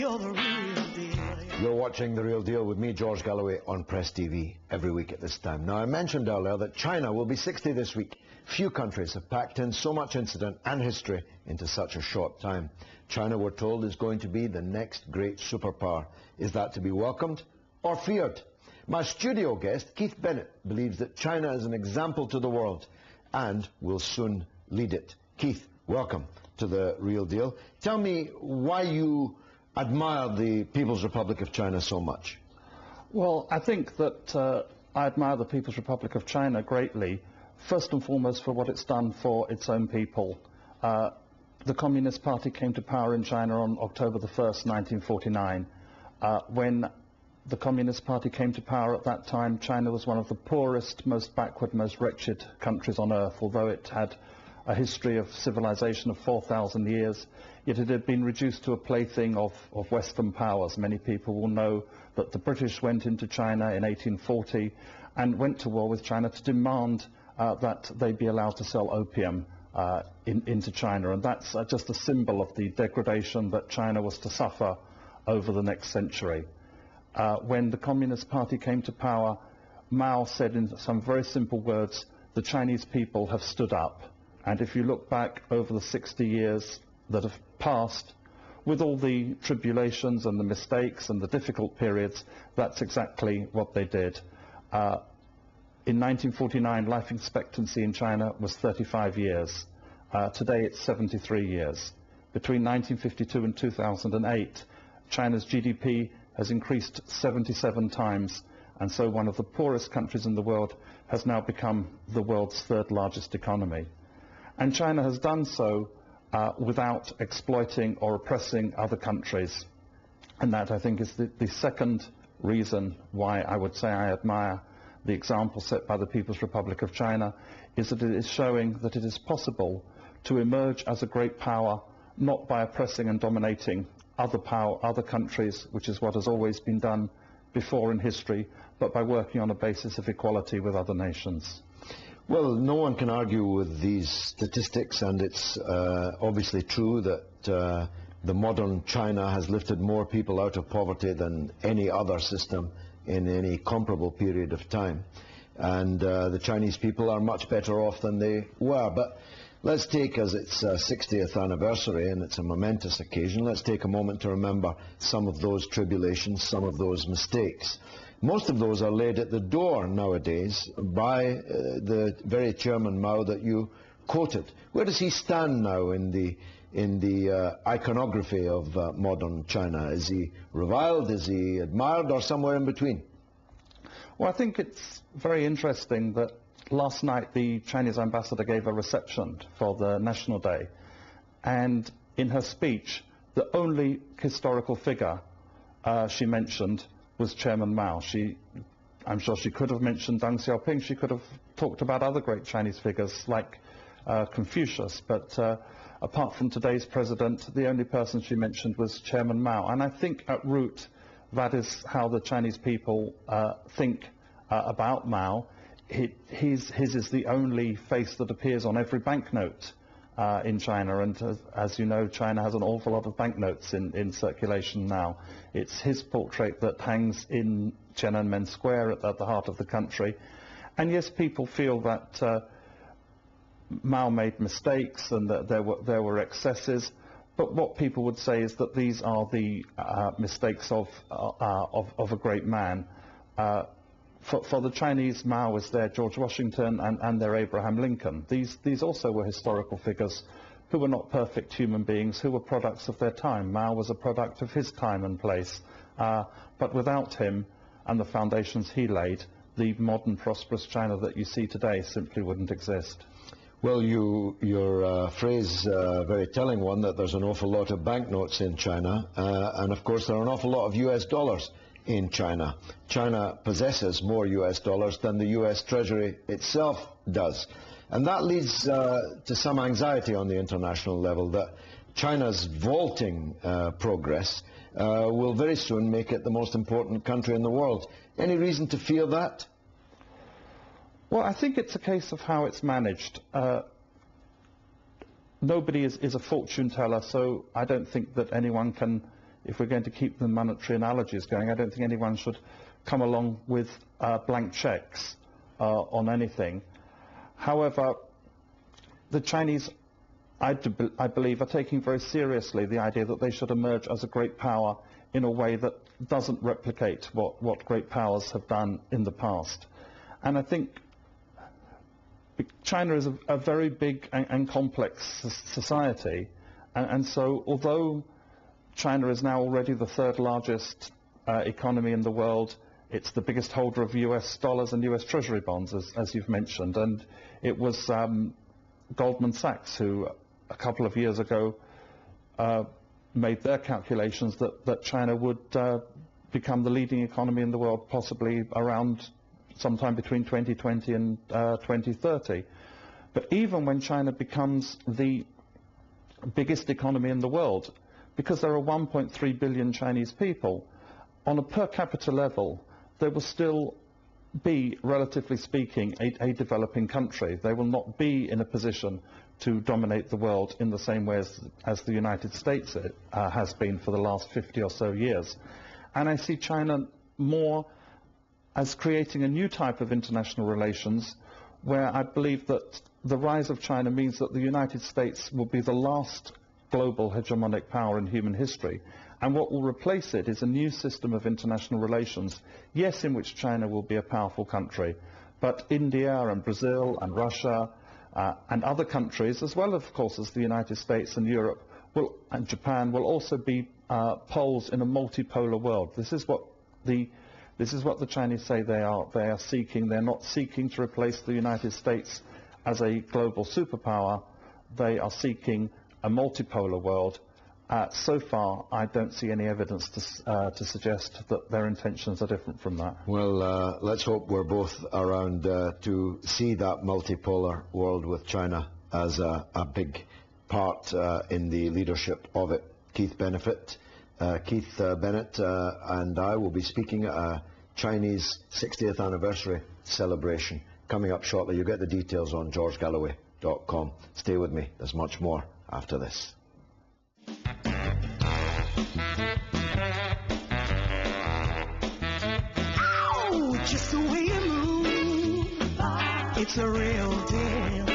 you're the real deal. You're watching The Real Deal with me, George Galloway, on Press TV every week at this time. Now, I mentioned earlier that China will be 60 this week. Few countries have packed in so much incident and history into such a short time. China, we're told, is going to be the next great superpower. Is that to be welcomed or feared? My studio guest, Keith Bennett, believes that China is an example to the world and will soon lead it. Keith, welcome to The Real Deal. Tell me why you admire the People's Republic of China so much. Well, I think that I admire the People's Republic of China greatly, first and foremost for what it's done for its own people. The Communist Party came to power in China on October the 1st, 1949. When the Communist Party came to power at that time, China was one of the poorest, most backward, most wretched countries on earth. Although it had a history of civilization of 4,000 years, yet it had been reduced to a plaything of Western powers. Many people will know that the British went into China in 1840 and went to war with China to demand that they be allowed to sell opium into China. And that's just a symbol of the degradation that China was to suffer over the next century. When the Communist Party came to power, Mao said in some very simple words, the Chinese people have stood up. And if you look back over the 60 years that have passed, with all the tribulations and the mistakes and the difficult periods, that's exactly what they did. In 1949, life expectancy in China was 35 years. Today it's 73 years. Between 1952 and 2008, China's GDP has increased 77 times, and so one of the poorest countries in the world has now become the world's third largest economy. And China has done so without exploiting or oppressing other countries. And that, I think, is the second reason why I would say I admire the example set by the People's Republic of China, is that it is showing that it is possible to emerge as a great power, not by oppressing and dominating other countries, which is what has always been done before in history, but by working on a basis of equality with other nations. Well, no one can argue with these statistics, and it's obviously true that the modern China has lifted more people out of poverty than any other system in any comparable period of time. And the Chinese people are much better off than they were. But let's take, as its 60th anniversary, and it's a momentous occasion, let's take a moment to remember some of those tribulations, some of those mistakes. Most of those are laid at the door nowadays by the very Chairman Mao that you quoted. Where does he stand now in the iconography of modern China? Is he reviled, is he admired, or somewhere in between? Well, I think it's very interesting that last night the Chinese ambassador gave a reception for the National Day, and in her speech the only historical figure she mentioned was Chairman Mao. I'm sure she could have mentioned Deng Xiaoping, she could have talked about other great Chinese figures like Confucius, but apart from today's president, the only person she mentioned was Chairman Mao. And I think at root that is how the Chinese people think about Mao. His is the only face that appears on every banknote in China, and as you know, China has an awful lot of banknotes in circulation now. It's his portrait that hangs in Tienanmen Square at the heart of the country. And yes, people feel that Mao made mistakes and that there were excesses, but what people would say is that these are the mistakes of a great man. For the Chinese, Mao was their George Washington and their Abraham Lincoln. These also were historical figures who were not perfect human beings, who were products of their time. Mao was a product of his time and place. But without him and the foundations he laid, the modern prosperous China that you see today simply wouldn't exist. Well, your phrase, very telling one, that there's an awful lot of banknotes in China, and of course there are an awful lot of US dollars in China. China possesses more US dollars than the US Treasury itself does. And that leads to some anxiety on the international level that China's vaulting progress will very soon make it the most important country in the world. Any reason to fear that? Well, I think it's a case of how it's managed. Nobody is a fortune teller, so I don't think that anyone can if we're going to keep the monetary analogies going, I don't think anyone should come along with blank cheques on anything. However, the Chinese, I believe, are taking very seriously the idea that they should emerge as a great power in a way that doesn't replicate what great powers have done in the past. And I think China is a very big and complex society, and so although China is now already the third largest economy in the world, it's the biggest holder of US dollars and US Treasury bonds, as you've mentioned, and it was Goldman Sachs who a couple of years ago made their calculations that China would become the leading economy in the world possibly around sometime between 2020 and 2030. But even when China becomes the biggest economy in the world, because there are 1.3 billion Chinese people, on a per capita level, they will still be, relatively speaking, a developing country. They will not be in a position to dominate the world in the same way as the United States has been for the last 50 or so years. And I see China more as creating a new type of international relations, where I believe that the rise of China means that the United States will be the last global hegemonic power in human history. And what will replace it is a new system of international relations, yes, in which China will be a powerful country, but India and Brazil and Russia and other countries, as well, of course, as the United States and Europe and Japan, will also be poles in a multipolar world. This is what the Chinese say they are seeking. They're not seeking to replace the United States as a global superpower. They are seeking a multipolar world. So far, I don't see any evidence to suggest that their intentions are different from that. Well, let's hope we're both around to see that multipolar world with China as a big part in the leadership of it. Keith Bennett and I will be speaking at a Chinese 60th anniversary celebration coming up shortly. You'll get the details on georgegalloway.com. Stay with me. There's much more after this. Just the way you move, it's a real deal.